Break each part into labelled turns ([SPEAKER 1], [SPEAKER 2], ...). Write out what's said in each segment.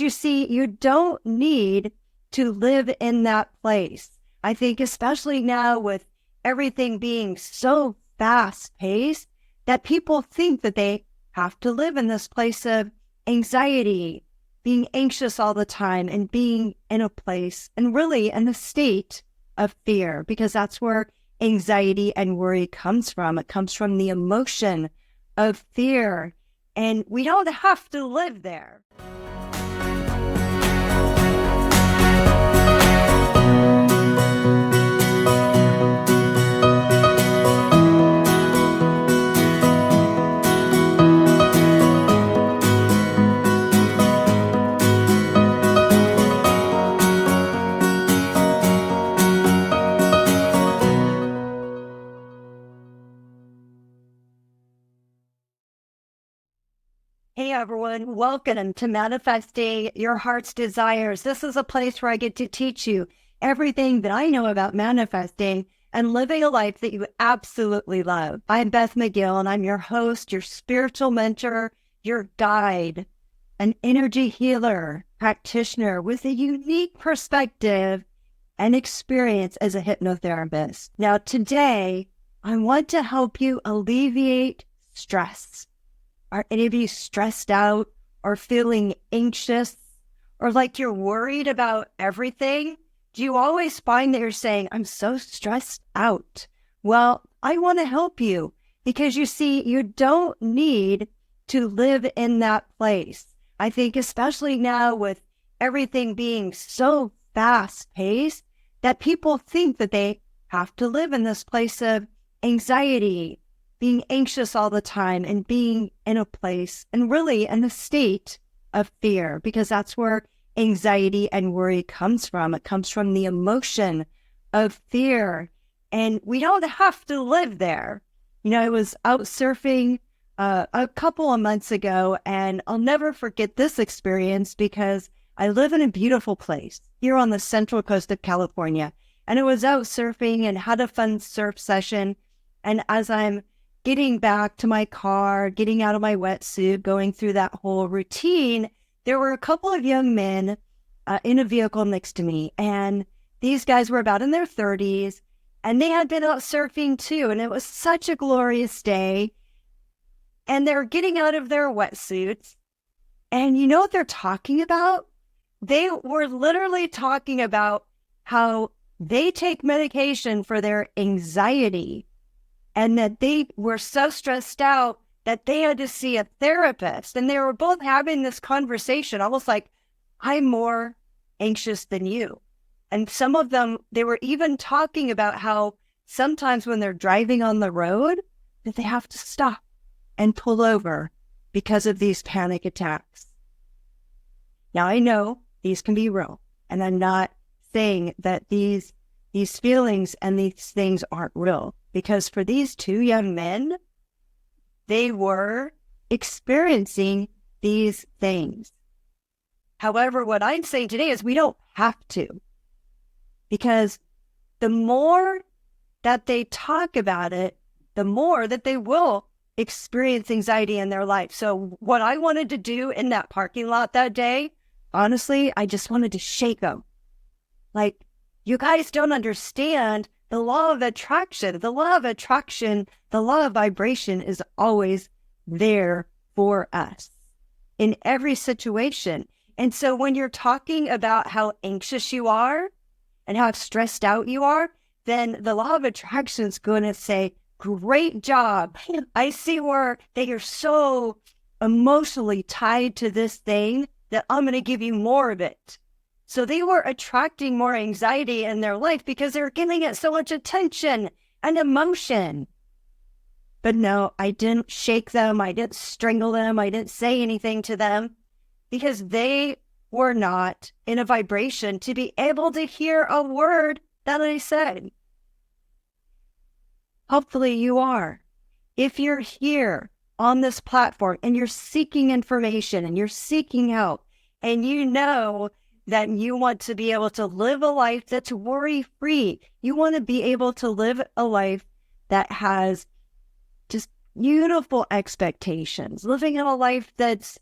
[SPEAKER 1] You see, you don't need to live in that place. I think especially now with everything being so fast paced that people think that they have to live in this place of anxiety, being anxious all the time and being in a place and really in a state of fear, because that's where anxiety and worry comes from. It comes from the emotion of fear, and we don't have to live there. Hey everyone, welcome to Manifesting Your Heart's Desires. This is a place where I get to teach you everything that I know about manifesting and living a life that you absolutely love. I'm Beth McGill, and I'm your host, your spiritual mentor, your guide, an energy healer, practitioner with a unique perspective and experience as a hypnotherapist. Now today, I want to help you alleviate stress. Are any of you stressed out or feeling anxious or like you're worried about everything? Do you always find that you're saying, I'm so stressed out? Well, I want to help you because you see, you don't need to live in that place. I think especially now with everything being so fast paced that people think that they have to live in this place of anxiety, being anxious all the time and being in a place and really in a state of fear, because that's where anxiety and worry comes from. It comes from the emotion of fear, and we don't have to live there. You know, I was out surfing a couple of months ago, and I'll never forget this experience because I live in a beautiful place here on the central coast of California, and I was out surfing and had a fun surf session. And as I'm getting back to my car, getting out of my wetsuit, going through that whole routine, there were a couple of young men in a vehicle next to me. And these guys were about in their 30s, and they had been out surfing too. And it was such a glorious day. And they're getting out of their wetsuits. And you know what they're talking about? They were literally talking about how they take medication for their anxiety, and that they were so stressed out that they had to see a therapist. And they were both having this conversation, almost like, I'm more anxious than you. And some of them, they were even talking about how sometimes when they're driving on the road, that they have to stop and pull over because of these panic attacks. Now, I know these can be real, and I'm not saying that these feelings and these things aren't real. Because for these two young men, they were experiencing these things. However, what I'm saying today is we don't have to. Because the more that they talk about it, the more that they will experience anxiety in their life. So what I wanted to do in that parking lot that day, honestly, I just wanted to shake them. Like, you guys don't understand the law of attraction. The law of attraction, the law of vibration is always there for us in every situation. And so when you're talking about how anxious you are and how stressed out you are, then the law of attraction is going to say, great job. I see that you're so emotionally tied to this thing that I'm going to give you more of it. So they were attracting more anxiety in their life because they were giving it so much attention and emotion. But no, I didn't shake them. I didn't strangle them. I didn't say anything to them because they were not in a vibration to be able to hear a word that I said. Hopefully you are. If you're here on this platform and you're seeking information and you're seeking help and you know that you want to be able to live a life that's worry-free. You want to be able to live a life that has just beautiful expectations, living in a life that's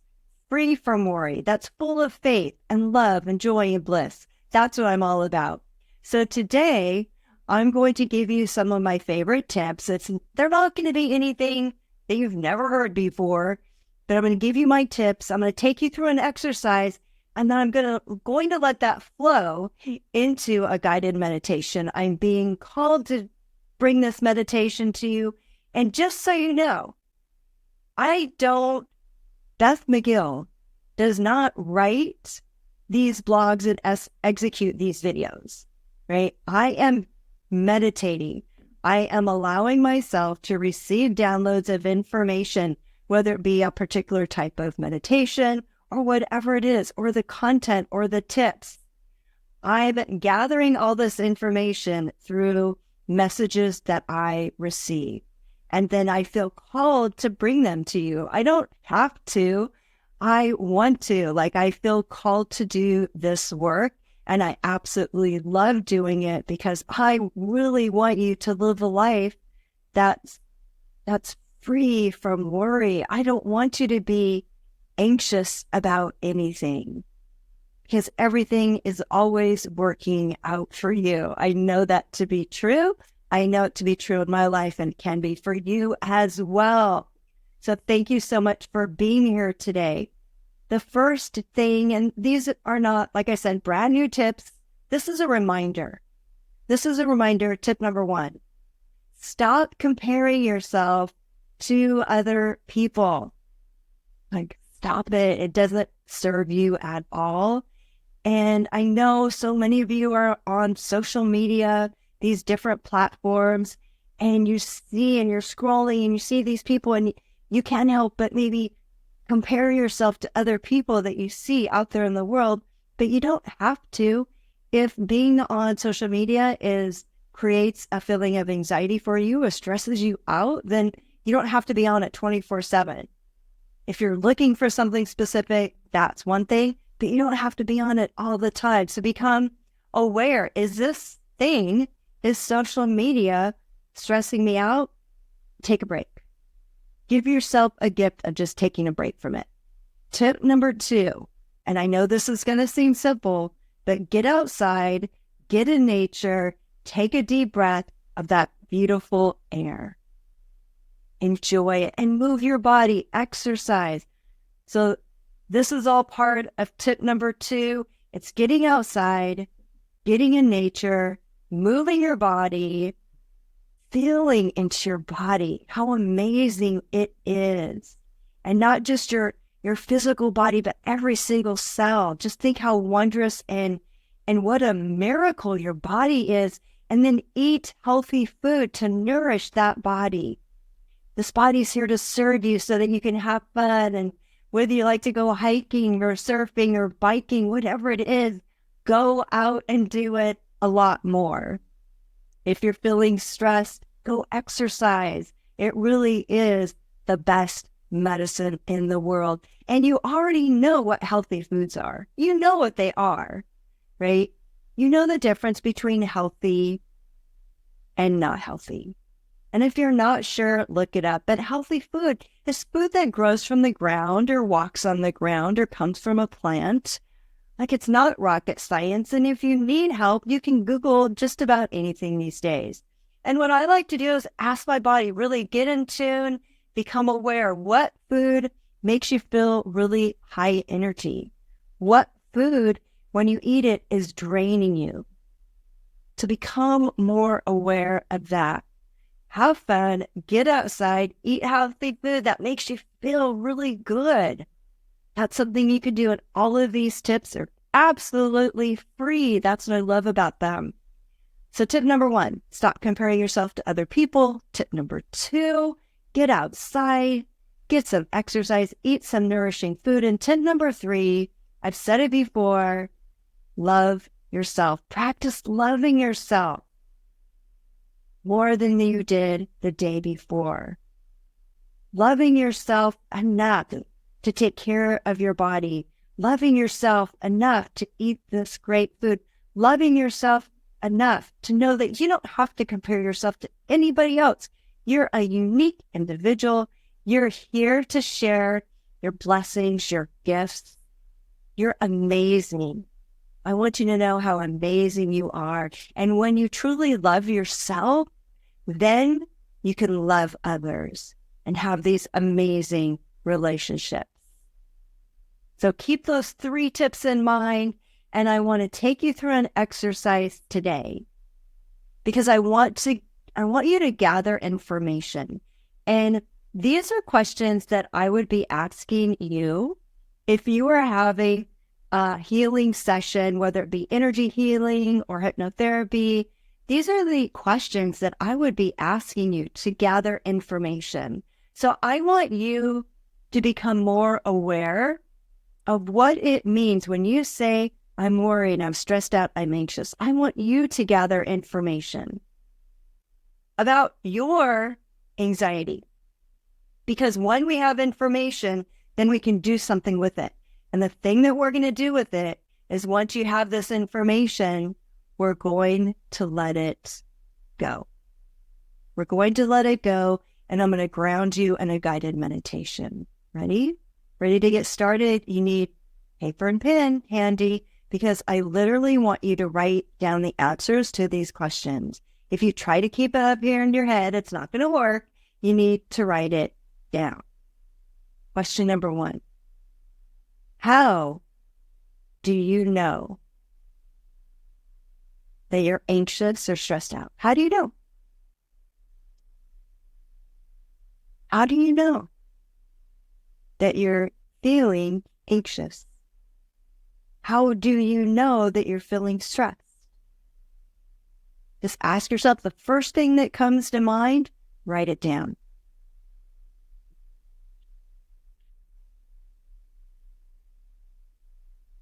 [SPEAKER 1] free from worry, that's full of faith and love and joy and bliss. That's what I'm all about. So today, I'm going to give you some of my favorite tips. They're not going to be anything that you've never heard before, but I'm going to give you my tips. I'm going to take you through an exercise, and then I'm going to let that flow into a guided meditation. I'm being called to bring this meditation to you. And just so you know, Beth McGill does not write these blogs and execute these videos, right? I am meditating. I am allowing myself to receive downloads of information, whether it be a particular type of meditation or whatever it is, or the content or the tips. I'm gathering all this information through messages that I receive. And then I feel called to bring them to you. I don't have to. I want to. I feel called to do this work. And I absolutely love doing it because I really want you to live a life that's free from worry. I don't want you to be anxious about anything because everything is always working out for you. I know that to be true. I know it to be true in my life and can be for you as well. So thank you so much for being here today. The first thing, and these are not, like I said, brand new tips. This is a reminder. Tip number 1. Stop comparing yourself to other people. Stop it. It doesn't serve you at all. And I know so many of you are on social media, these different platforms, and you're scrolling and you see these people and you can't help but maybe compare yourself to other people that you see out there in the world, but you don't have to. If being on social media creates a feeling of anxiety for you or stresses you out, then you don't have to be on it 24/7. If you're looking for something specific, that's one thing, but you don't have to be on it all the time. So become aware. Is social media stressing me out? Take a break. Give yourself a gift of just taking a break from it. Tip number 2, and I know this is going to seem simple, but get outside, get in nature, take a deep breath of that beautiful air. Enjoy it and move your body, exercise. So this is all part of tip number 2. It's getting outside, getting in nature, moving your body, feeling into your body, how amazing it is. And not just your physical body, but every single cell. Just think how wondrous and what a miracle your body is. And then eat healthy food to nourish that body. This body's here to serve you so that you can have fun. And whether you like to go hiking or surfing or biking, whatever it is, go out and do it a lot more. If you're feeling stressed, go exercise. It really is the best medicine in the world. And you already know what healthy foods are. You know what they are, right? You know the difference between healthy and not healthy. And if you're not sure, look it up. But healthy food is food that grows from the ground or walks on the ground or comes from a plant. It's not rocket science. And if you need help, you can Google just about anything these days. And what I like to do is ask my body, really get in tune, become aware. What food makes you feel really high energy? What food, when you eat it, is draining you? To become more aware of that. Have fun, get outside, eat healthy food that makes you feel really good. That's something you can do, and all of these tips are absolutely free. That's what I love about them. So tip number 1, stop comparing yourself to other people. Tip number 2, get outside, get some exercise, eat some nourishing food. And tip number 3, I've said it before, love yourself. Practice loving yourself more than you did the day before. Loving yourself enough to take care of your body. Loving yourself enough to eat this great food. Loving yourself enough to know that you don't have to compare yourself to anybody else. You're a unique individual. You're here to share your blessings, your gifts. You're amazing. I want you to know how amazing you are. And when you truly love yourself, then you can love others and have these amazing relationships. So keep those 3 tips in mind. And I want to take you through an exercise today because I want you to gather information. And these are questions that I would be asking you if you were having a healing session, whether it be energy healing or hypnotherapy. These are the questions that I would be asking you to gather information. So I want you to become more aware of what it means when you say, I'm worried, I'm stressed out, I'm anxious. I want you to gather information about your anxiety. Because when we have information, then we can do something with it. And the thing that we're going to do with it is once you have this information, we're going to let it go. We're going to let it go, and I'm going to ground you in a guided meditation. Ready? Ready to get started? You need paper and pen handy because I literally want you to write down the answers to these questions. If you try to keep it up here in your head, it's not going to work. You need to write it down. Question number 1. How do you know that you're anxious or stressed out? How do you know? How do you know that you're feeling anxious? How do you know that you're feeling stressed? Just ask yourself the first thing that comes to mind, write it down.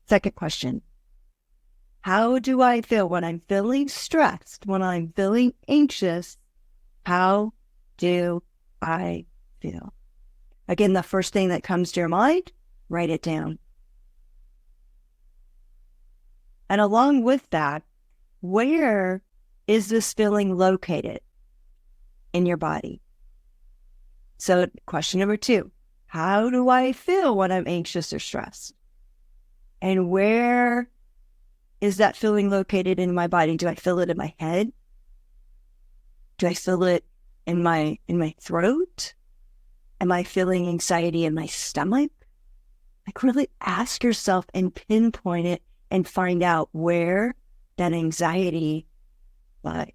[SPEAKER 1] Second question. How do I feel when I'm feeling stressed, when I'm feeling anxious? How do I feel? Again, the first thing that comes to your mind, write it down. And along with that, where is this feeling located in your body? So question number 2, how do I feel when I'm anxious or stressed? And where is that feeling located in my body? Do I feel it in my head? Do I feel it in my throat? Am I feeling anxiety in my stomach? Like really ask yourself and pinpoint it and find out where that anxiety lies.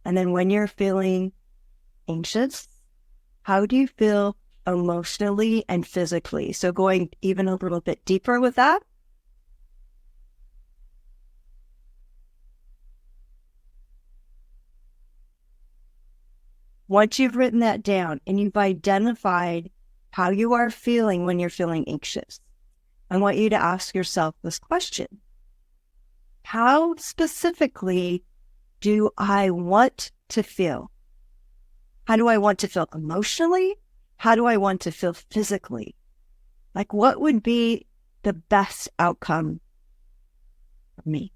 [SPEAKER 1] And then when you're feeling anxious, how do you feel emotionally and physically? So going even a little bit deeper with that. Once you've written that down and you've identified how you are feeling when you're feeling anxious, I want you to ask yourself this question. How specifically do I want to feel? How do I want to feel emotionally? How do I want to feel physically? Like what would be the best outcome for me?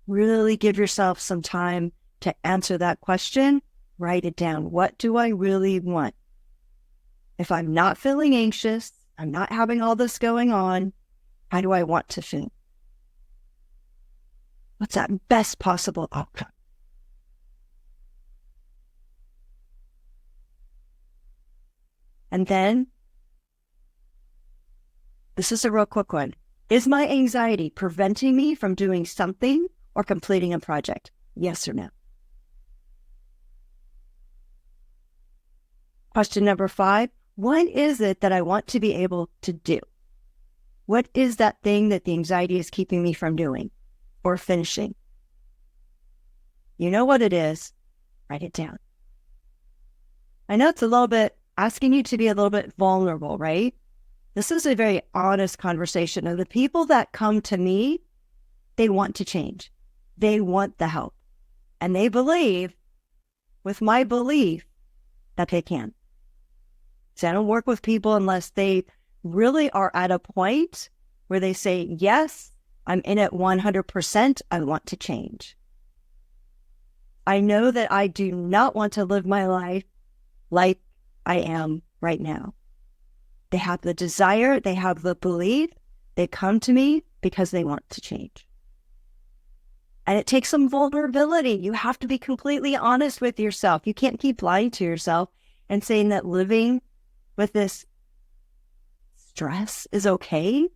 [SPEAKER 1] Really give yourself some time to answer that question. Write it down. What do I really want? If I'm not feeling anxious, I'm not having all this going on, how do I want to feel? What's that best possible outcome? And then, this is a real quick one. Is my anxiety preventing me from doing something or completing a project? Yes or no? Question number 5, what is it that I want to be able to do? What is that thing that the anxiety is keeping me from doing or finishing? You know what it is. Write it down. I know it's a little bit asking you to be a little bit vulnerable, right? This is a very honest conversation. And the people that come to me, they want to change. They want the help. And they believe, with my belief, that they can. So I don't work with people unless they really are at a point where they say, yes, I'm in it 100%. I want to change. I know that I do not want to live my life like I am right now. They have the desire, they have the belief, they come to me because they want to change. And it takes some vulnerability. You have to be completely honest with yourself. You can't keep lying to yourself and saying that living with this stress is okay.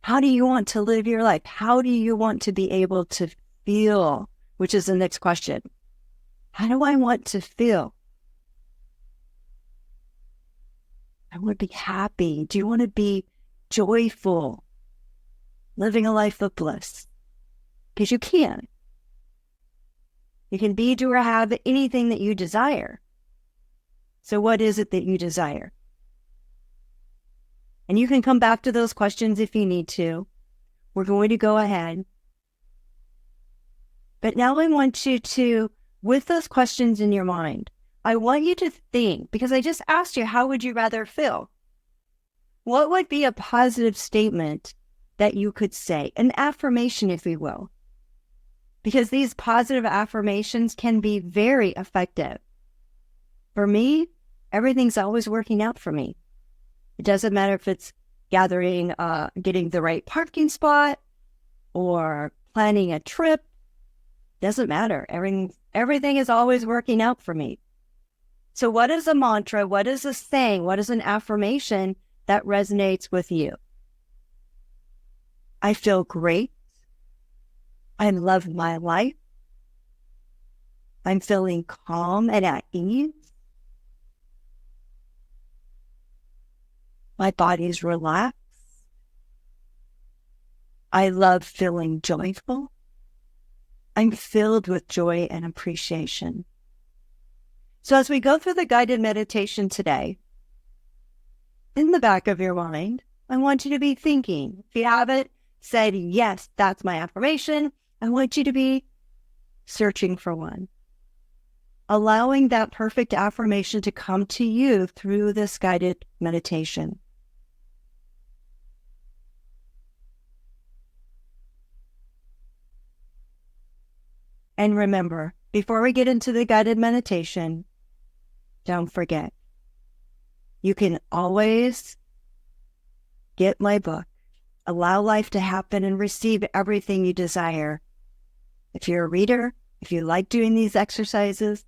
[SPEAKER 1] How do you want to live your life? How do you want to be able to feel? Which is the next question. How do I want to feel? I want to be happy. Do you want to be joyful? Living a life of bliss? Because you can. You can be, do, or have anything that you desire. So what is it that you desire? And you can come back to those questions if you need to. We're going to go ahead. But now I want you to, with those questions in your mind, I want you to think, because I just asked you, how would you rather feel? What would be a positive statement that you could say? An affirmation, if you will. Because these positive affirmations can be very effective. For me, everything's always working out for me. It doesn't matter if it's getting the right parking spot or planning a trip. Doesn't matter. Everything is always working out for me. So what is a mantra? What is a saying? What is an affirmation that resonates with you? I feel great. I love my life. I'm feeling calm and at ease. My body's relaxed. I love feeling joyful. I'm filled with joy and appreciation. So as we go through the guided meditation today, in the back of your mind, I want you to be thinking. If you haven't said, yes, that's my affirmation, I want you to be searching for one. Allowing that perfect affirmation to come to you through this guided meditation. And remember, before we get into the guided meditation, don't forget, you can always get my book, Allow Life to Happen and Receive Everything You Desire. If you're a reader, if you like doing these exercises,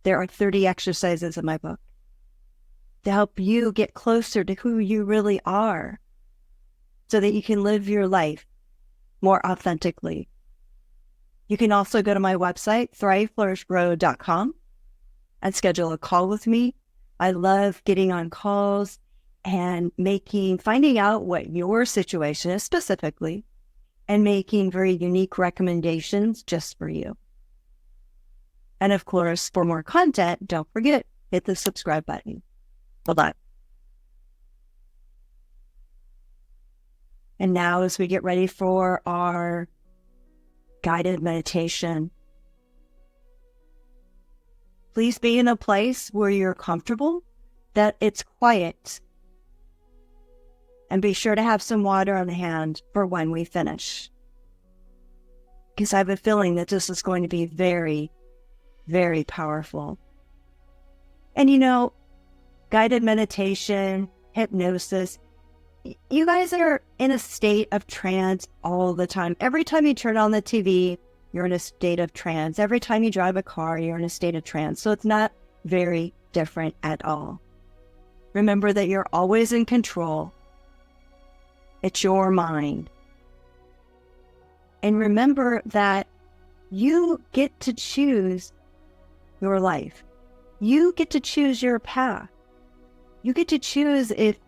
[SPEAKER 1] there are 30 exercises in my book to help you get closer to who you really are so that you can live your life more authentically. You can also go to my website, thriveflourishgrow.com, and schedule a call with me. I love getting on calls and finding out what your situation is specifically and making very unique recommendations just for you. And of course, for more content, don't forget, hit the subscribe button. Hold on. And now as we get ready for our guided meditation, please be in a place where you're comfortable, that it's quiet, and be sure to have some water on hand for when we finish. Because I have a feeling that this is going to be very, very powerful. And guided meditation, hypnosis, you guys are in a state of trance all the time. Every time you turn on the TV, you're in a state of trance. Every time you drive a car, you're in a state of trance. So it's not very different at all. Remember that you're always in control. It's your mind. And remember that you get to choose your life. You get to choose your path. You get to choose if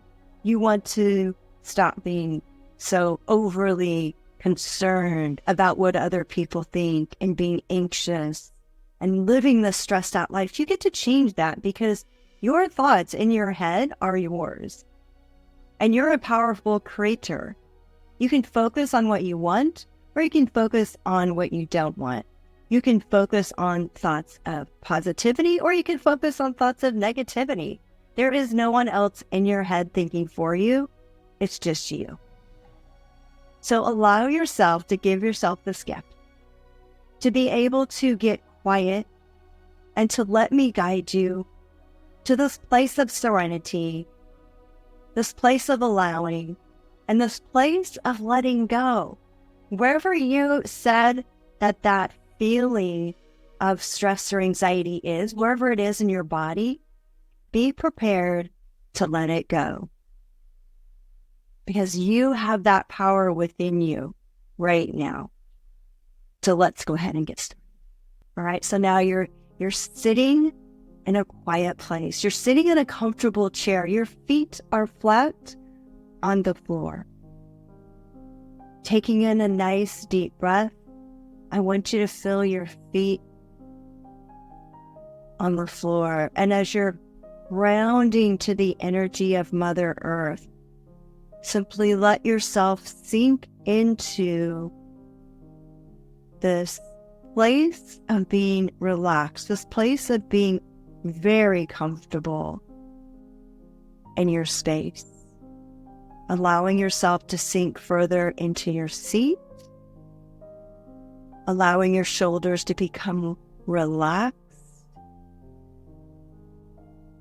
[SPEAKER 1] you want to stop being so overly concerned about what other people think and being anxious and living the stressed out life. You get to change that because your thoughts in your head are yours. And you're a powerful creator. You can focus on what you want, or you can focus on what you don't want. You can focus on thoughts of positivity, or you can focus on thoughts of negativity. There is no one else in your head thinking for you. It's just you. So allow yourself to give yourself this gift to be able to get quiet and to let me guide you to this place of serenity, this place of allowing, and this place of letting go. Wherever you said that feeling of stress or anxiety is, wherever it is in your body, be prepared to let it go. Because you have that power within you right now. So let's go ahead and get started. All right, so now you're sitting in a quiet place. You're sitting in a comfortable chair. Your feet are flat on the floor. Taking in a nice deep breath, I want you to feel your feet on the floor. And as you're grounding to the energy of Mother Earth, simply let yourself sink into this place of being relaxed, this place of being very comfortable in your space, allowing yourself to sink further into your seat, allowing your shoulders to become relaxed,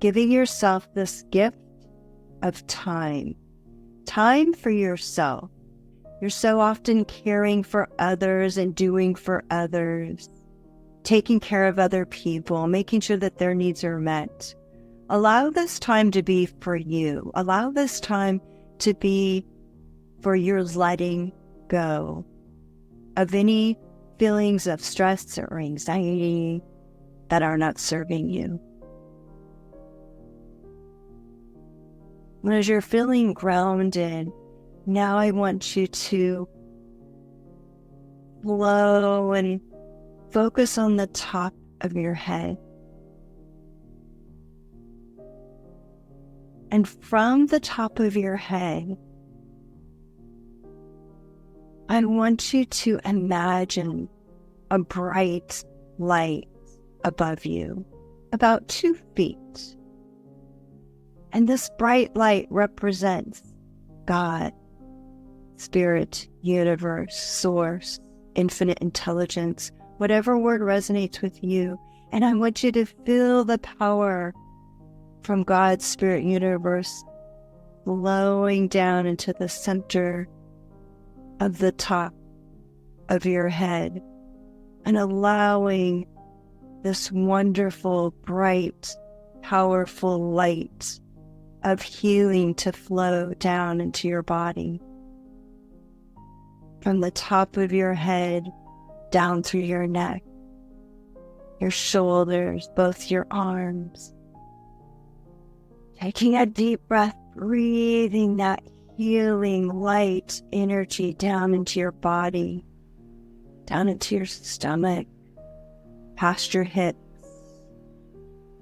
[SPEAKER 1] giving yourself this gift of time for yourself. You're so often caring for others and doing for others, taking care of other people, making sure that their needs are met. Allow this time to be for you. Allow this time to be for your letting go of any feelings of stress or anxiety that are not serving you. And as you're feeling grounded, now I want you to flow and focus on the top of your head. And from the top of your head, I want you to imagine a bright light above you, about 2 feet. And this bright light represents God, Spirit, Universe, Source, Infinite Intelligence, whatever word resonates with you. And I want you to feel the power from God, Spirit, Universe, flowing down into the center of the top of your head and allowing this wonderful, bright, powerful light of healing to flow down into your body. From the top of your head, down through your neck, your shoulders, both your arms. Taking a deep breath, breathing that healing light energy down into your body, down into your stomach, past your hips,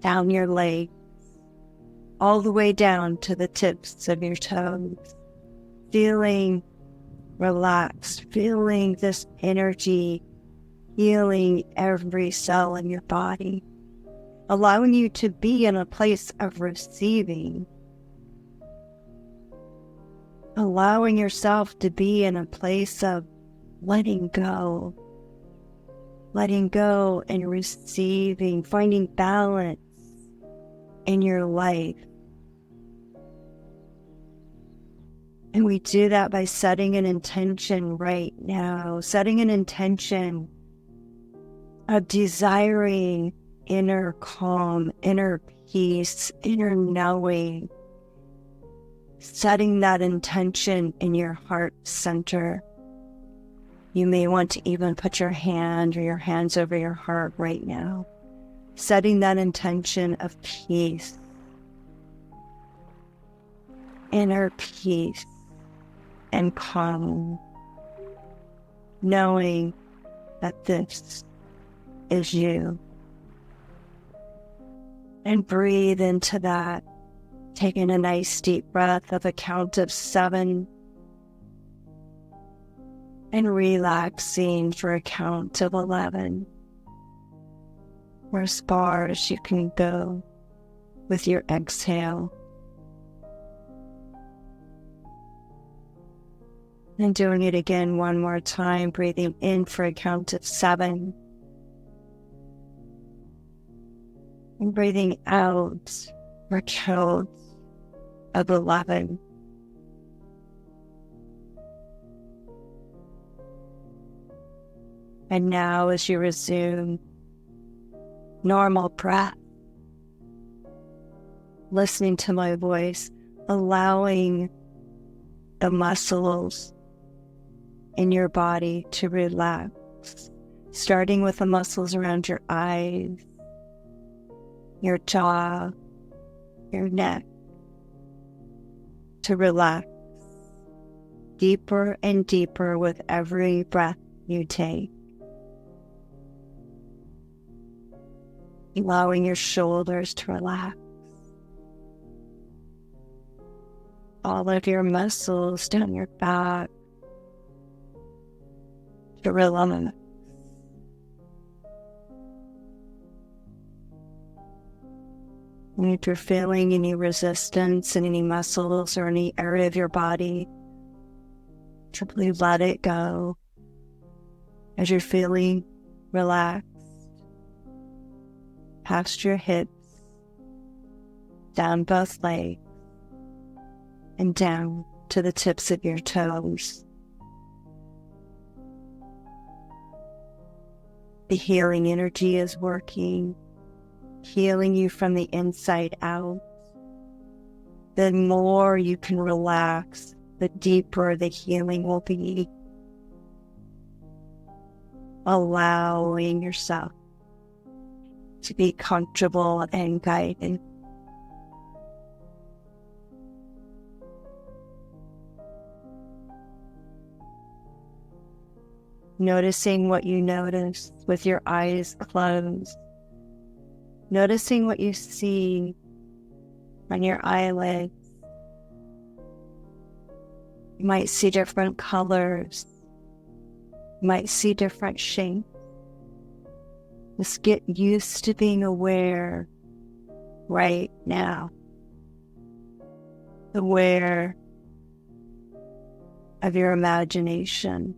[SPEAKER 1] down your legs, all the way down to the tips of your toes, feeling relaxed, feeling this energy healing every cell in your body, allowing you to be in a place of receiving, allowing yourself to be in a place of letting go and receiving, finding balance in your life. And we do that by setting an intention right now, setting an intention of desiring inner calm, inner peace, inner knowing, setting that intention in your heart center. You may want to even put your hand or your hands over your heart right now, setting that intention of peace, inner peace and calm, knowing that this is you. And breathe into that, taking a nice deep breath of a count of 7 and relaxing for a count of 11. Or as far as you can go with your exhale. And doing it again one more time, breathing in for a count of 7 And breathing out for counts of 11. And now as you resume normal breath, listening to my voice, allowing the muscles in your body to relax, starting with the muscles around your eyes, your jaw, your neck, to relax deeper and deeper with every breath you take. Allowing your shoulders to relax. All of your muscles down your back to relax. And if you're feeling any resistance in any muscles or any area of your body, simply let it go as you're feeling relaxed past your hips, down both legs, and down to the tips of your toes. The healing energy is working, healing you from the inside out. The more you can relax, the deeper the healing will be. Allowing yourself to be comfortable and guided. Noticing what you notice with your eyes closed. Noticing what you see on your eyelids. You might see different colors. You might see different shapes. Just get used to being aware right now. Aware of your imagination.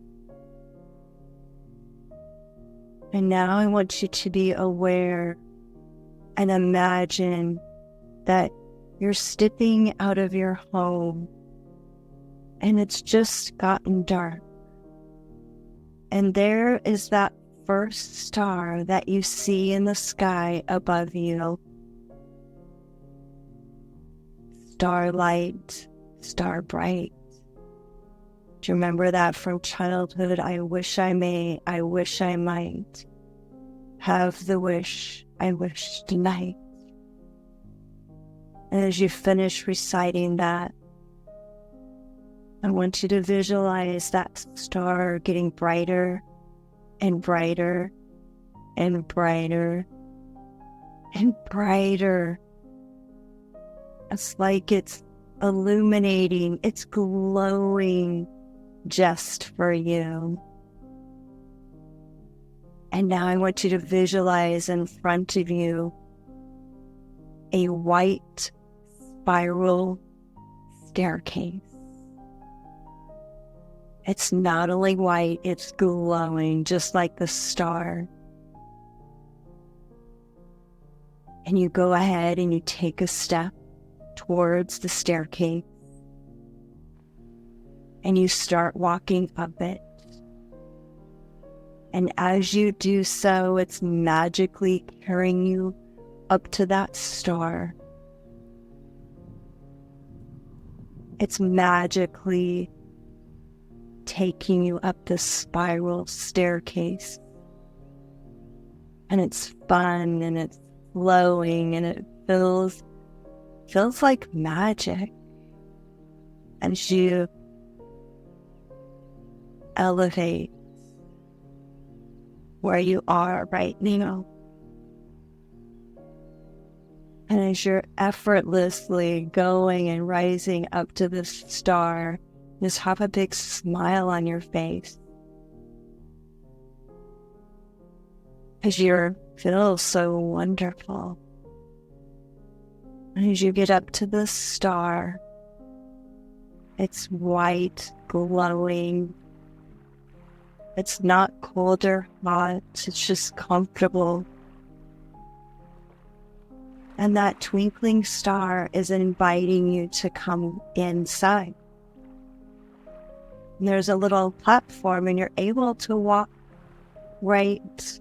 [SPEAKER 1] And now I want you to be aware and imagine that you're stepping out of your home and it's just gotten dark. And there is that first star that you see in the sky above you. Starlight, star bright. Do you remember that from childhood? I wish I may, I wish I might have the wish I wish tonight. And as you finish reciting that, I want you to visualize that star getting brighter and brighter and brighter and brighter. It's like it's illuminating, it's glowing just for you. And now I want you to visualize in front of you a white spiral staircase. It's not only white, it's glowing just like the star. And you go ahead and you take a step towards the staircase. And you start walking up it. And as you do so, it's magically carrying you up to that star. It's magically taking you up the spiral staircase. And it's fun and it's flowing and it feels like magic as you elevate where you are right now. And as you're effortlessly going and rising up to this star, just have a big smile on your face. As you feel so wonderful. And as you get up to the star, it's white, glowing. It's not cold or hot, it's just comfortable. And that twinkling star is inviting you to come inside. And there's a little platform and you're able to walk right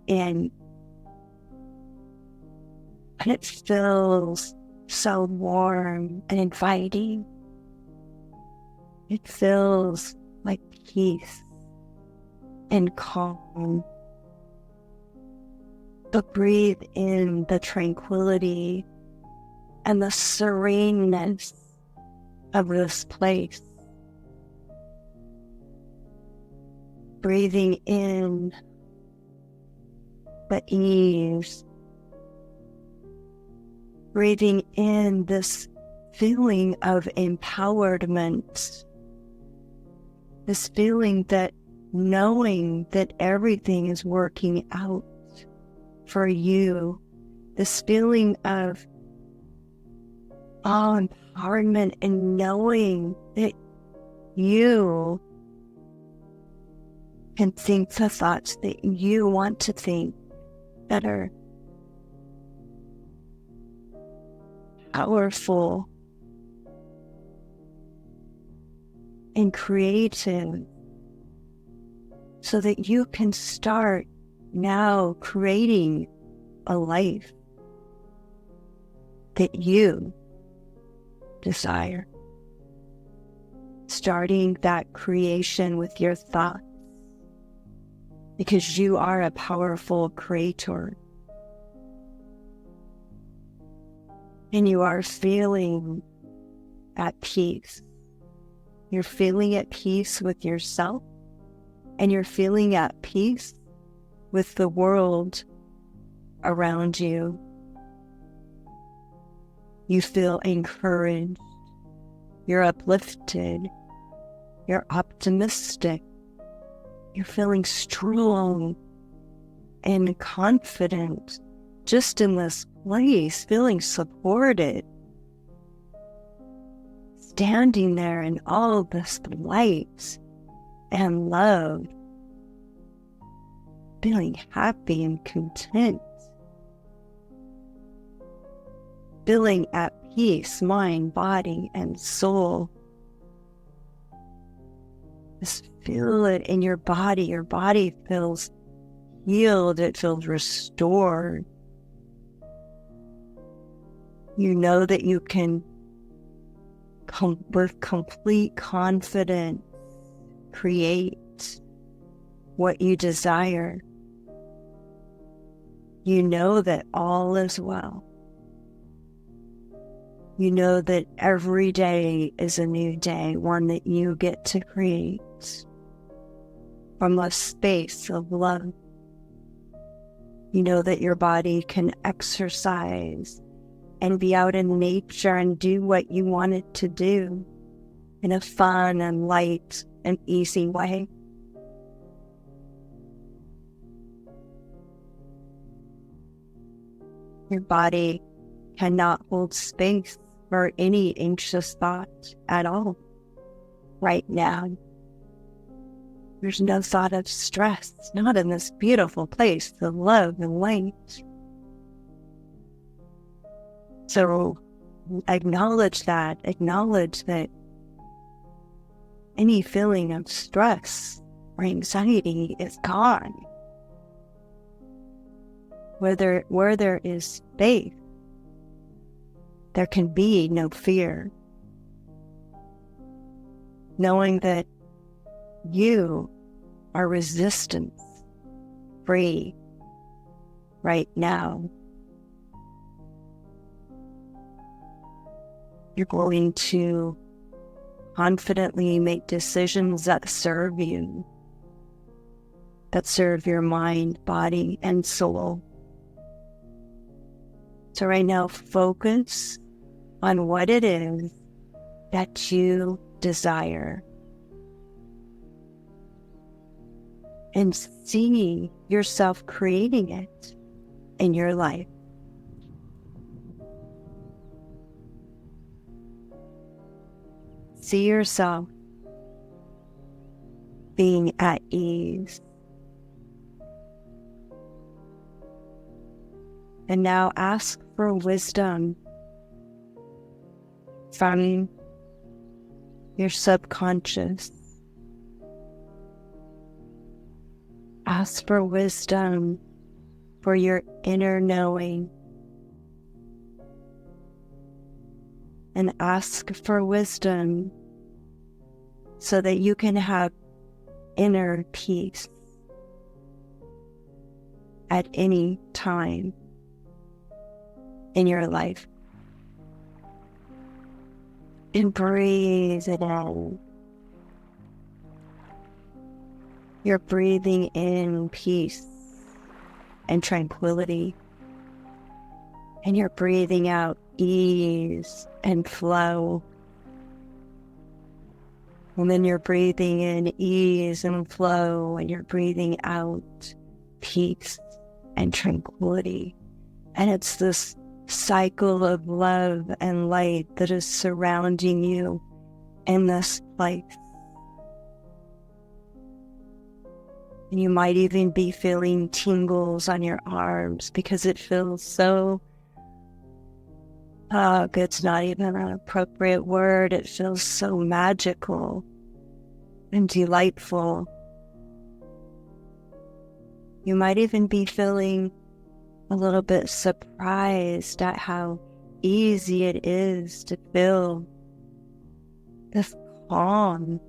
[SPEAKER 1] in. And it feels so warm and inviting. It feels like peace and calm. But breathe in the tranquility and the sereneness of this place. Breathing in the ease. Breathing in this feeling of empowerment. This feeling that knowing that everything is working out for you. This feeling of empowerment and knowing that you can think the thoughts that you want to think that are powerful and creative, so that you can start now creating a life that you desire. Starting that creation with your thoughts, because you are a powerful creator. And you are feeling at peace. You're feeling at peace with yourself, and you're feeling at peace with the world around you. You feel encouraged. You're uplifted. You're optimistic. You're feeling strong and confident just in this place, feeling supported. Standing there in all this light and love. Feeling happy and content. Feeling at peace, mind, body, and soul. Just feel it in your body. Your body feels healed. It feels restored. You know that you can, with complete confidence, create what you desire. You know that all is well. You know that every day is a new day, one that you get to create from a space of love. You know that your body can exercise and be out in nature and do what you want it to do in a fun and light and easy way. Your body cannot hold space for any anxious thought at all right now. There's no thought of stress, not in this beautiful place of love and light. So acknowledge that any feeling of stress or anxiety is gone. Where there is faith, there can be no fear. Knowing that you are resistance free right now. You're going to confidently make decisions that serve you, that serve your mind, body, and soul. So right now, focus on what it is that you desire. And see yourself creating it in your life. See yourself being at ease. And now ask for wisdom from your subconscious. Ask for wisdom for your inner knowing. And ask for wisdom so that you can have inner peace at any time in your life. And breathe it in. You're breathing in peace and tranquility. And you're breathing out ease and flow. And then you're breathing in ease and flow, and you're breathing out peace and tranquility. And it's this cycle of love and light that is surrounding you in this place. And you might even be feeling tingles on your arms because it feels so, it's not even an appropriate word. It feels so magical and delightful. You might even be feeling a little bit surprised at how easy it is to feel this calm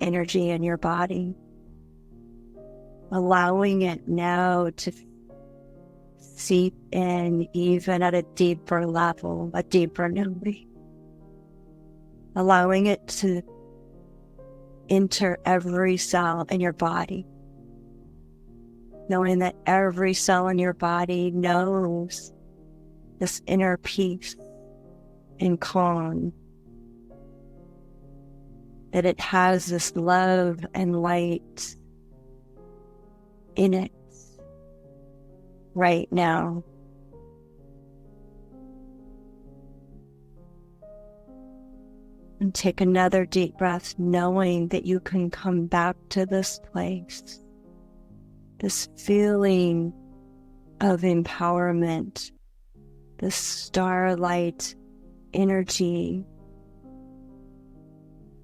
[SPEAKER 1] energy in your body, allowing it now to seep in even at a deeper level, a deeper knowing, allowing it to enter every cell in your body, knowing that every cell in your body knows this inner peace and calm, that it has this love and light in it right now. And take another deep breath, knowing that you can come back to this place, this feeling of empowerment, this starlight energy,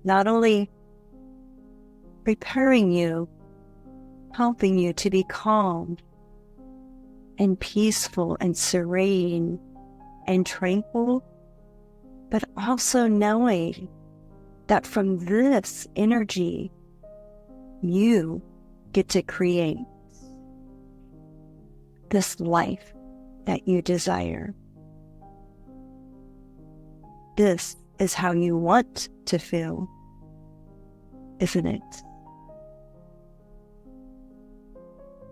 [SPEAKER 1] not only preparing you, helping you to be calm and peaceful and serene and tranquil, but also knowing that from this energy, you get to create this life that you desire. This is how you want to feel, isn't it?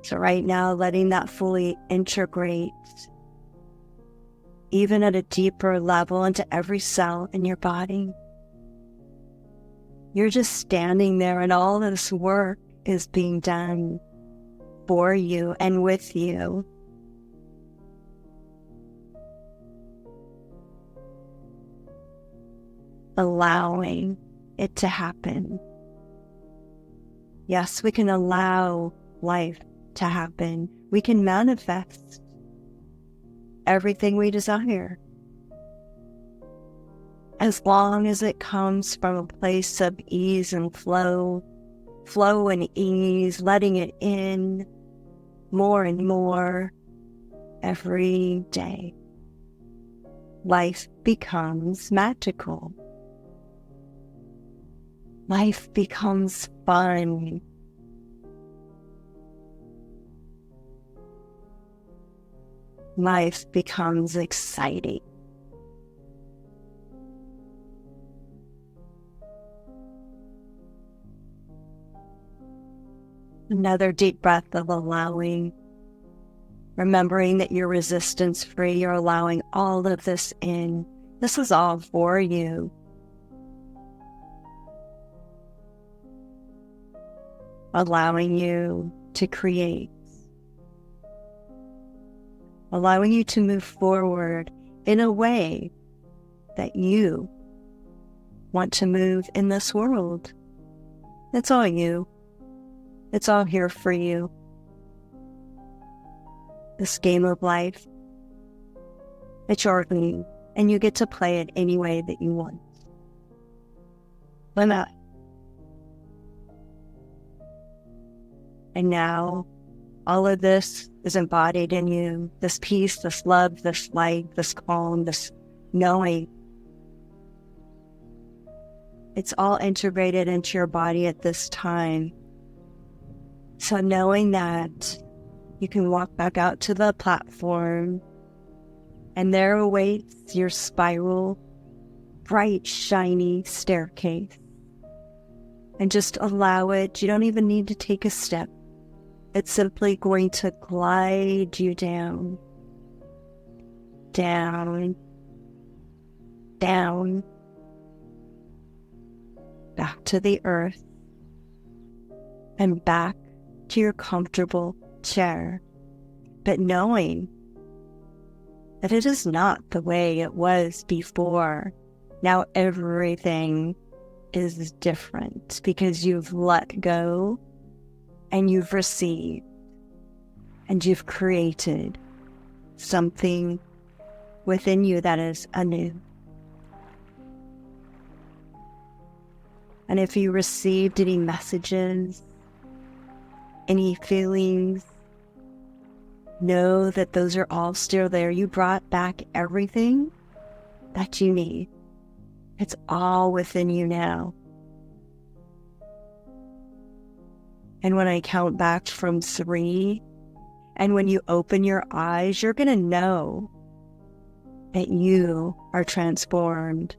[SPEAKER 1] So right now, letting that fully integrate, even at a deeper level, into every cell in your body. You're just standing there, and all this work is being done for you and with you. Allowing it to happen. Yes, we can allow life to happen. We can manifest everything we desire, as long as it comes from a place of ease and flow and ease, letting it in more and more every day. Life becomes magical. Life becomes fun. Life becomes exciting. Another deep breath of allowing, remembering that you're resistance free. You're allowing all of this in. This is all for you. Allowing you to create. Allowing you to move forward in a way that you want to move in this world. It's all you. It's all here for you. This game of life It's your game, and you get to play it any way that you want. Why not? And now, all of this is embodied in you. This peace, this love, this light, this calm, this knowing. It's all integrated into your body at this time. So knowing that, you can walk back out to the platform, and there awaits your spiral, bright, shiny staircase. And just allow it. You don't even need to take a step. It's simply going to glide you down, down, down, back to the earth, and back to your comfortable chair, but knowing that it is not the way it was before. Now everything is different because you've let go and you've received and you've created something within you that is anew. And if you received any messages, any feelings, know that those are all still there. You brought back everything that you need. It's all within you now. And when I count back from 3, and when you open your eyes, you're going to know that you are transformed.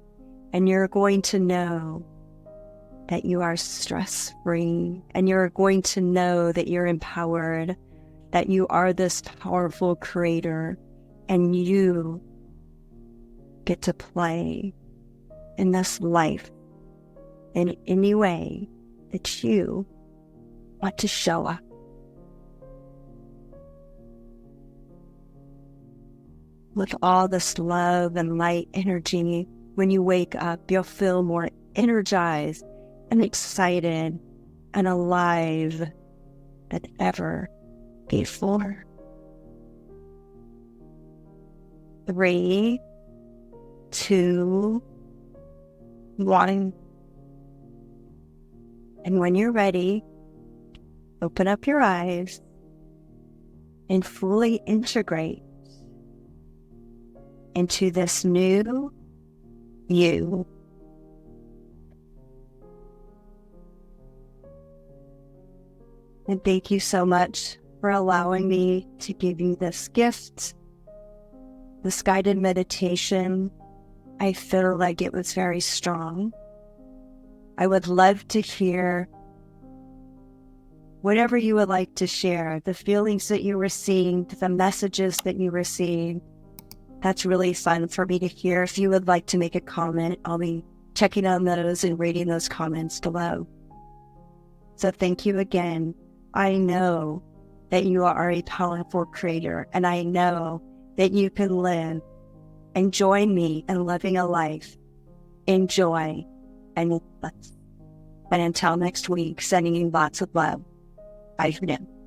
[SPEAKER 1] And you're going to know that you are stress-free. And you're going to know that you're empowered, that you are this powerful creator, and you get to play in this life in any way that you want to show up. With all this love and light energy, when you wake up, you'll feel more energized and excited and alive than ever before. 3, 2, 1. And when you're ready, open up your eyes and fully integrate into this new you. And thank you so much for allowing me to give you this gift, this guided meditation. I feel like it was very strong. I would love to hear whatever you would like to share, the feelings that you received, the messages that you received. That's really fun for me to hear. If you would like to make a comment, I'll be checking on those and reading those comments below. So thank you again. I know that you are a powerful creator, and I know that you can live and join me in living a life in joy and love. And until next week, sending you lots of love. Bye for now.